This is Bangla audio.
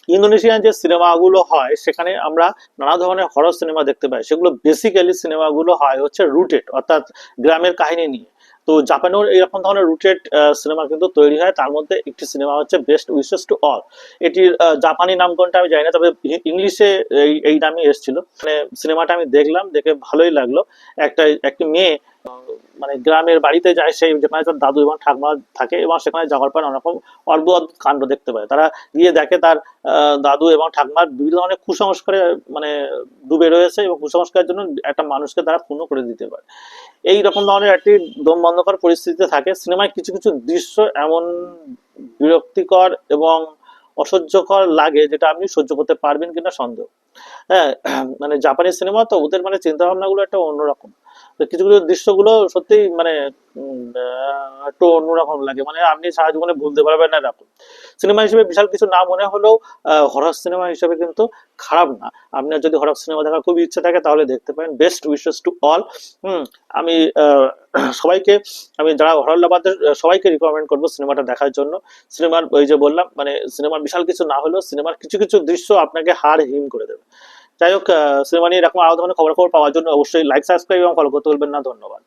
ইন্দোনেশিয়ান যে সিনেমাগুলো হয় সেখানে আমরা নানা ধরনের হরর সিনেমা দেখতে পাই, সেগুলো বেসিক্যালি সিনেমাগুলো হয় হচ্ছে রুটেড, অর্থাৎ গ্রামের কাহিনী নিয়ে। তো জাপানেও এরকম ধরনের রুটেড সিনেমা কিন্তু তৈরি হয়, তার মধ্যে একটি সিনেমা হচ্ছে বেস্ট উইশেস টু অল। এটির জাপানি নামকরণটা আমি জানি না, তবে ইংলিশে এই নামে এসেছিল। মানে সিনেমাটা আমি দেখলাম, দেখে ভালোই লাগলো। একটি মেয়ে মানে গ্রামের বাড়িতে যায়, সেই যেখানে তার দাদু এবং ঠাকুমা থাকে, এবং সেখানে যাওয়ার পর অনেক রকম অদ্ভুত অদ্ভুত কাণ্ড দেখতে পায়। তারা গিয়ে দেখে তার দাদু এবং ঠাকুমার বিভিন্ন ধরনের কুসংস্কারে মানে ডুবে রয়েছে, এবং কুসংস্কারের জন্য একটা মানুষকে তারা খুন করে দিতে পারে। এই রকম ধরনের একটি দম বন্ধকর পরিস্থিতিতে থাকে। সিনেমায় কিছু কিছু দৃশ্য এমন বিরক্তিকর এবং অসহ্যকর লাগে, যেটা আপনি সহ্য করতে পারবেন কিনা সন্দেহ। হ্যাঁ, মানে জাপানি সিনেমা তো ওদের মানে চিন্তা ভাবনা গুলো একটা অন্যরকম। তো কিছু কিছু দৃশ্যগুলো সত্যি মানে একটু অন্যরকম লাগে, মানে আপনি সারা জীবনে ভুলতে পারবেন না এরকম। সিনেমা হিসেবে বিশাল কিছু না মনে হলেও হরর সিনেমা হিসেবে কিন্তু খারাপ না। আপনার যদি হরর সিনেমা দেখার খুব ইচ্ছে থাকে তাহলে দেখতে পারেন, বেস্ট উইশেস টু অল। হুম। আমি সবাইকে, আমি যারা হরর লাভারদের সবাইকে রিকমেন্ড করবো সিনেমাটা দেখার জন্য। সিনেমার ওই যে বললাম, মানে সিনেমার বিশাল কিছু না হলেও সিনেমার কিছু কিছু দৃশ্য আপনাকে হাড় হিম করে দেবে। যাই হোক, সিনেমা নিয়ে এরকম আরো ধরনের খবর পাওয়ার জন্য অবশ্যই লাইক, সাবস্ক্রাইব এবং ফলো করতে ভুলবেন না। ধন্যবাদ।